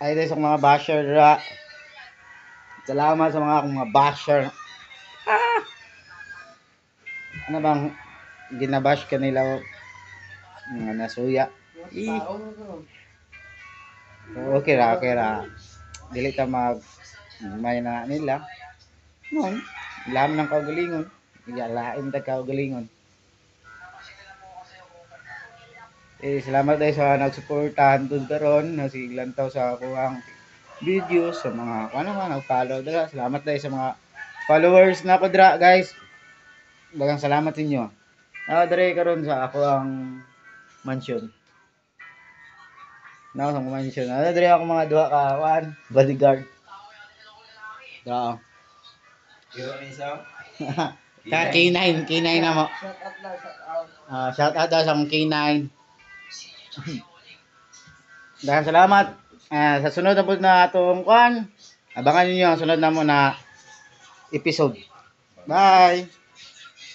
Ay sa mga basher dira. Salamat sa mga basher. Ano bang ginabash kanila mga nasuya? Okay ra. Dili ka may na nila. Noon, lam ng kaugalingon. Iyalain ta kaugalingon. Salamat tayo sa nagsuportahan dun karon na siglantaw sa kuwang videos sa mga nag-follow dira. Salamat tayo sa mga followers na ko dira, guys. Daghang salamat sa inyo. Dire karon sa ako ang mansion. Sa mansion. Dire ako mga duha ka bodyguard. Dao. Hero ni sa? K9 na mo. Shout out daw sa mga K9. Daghang salamat. Sa sunod na po na itong abangan niyo ang sunod na mo na episode. Bye!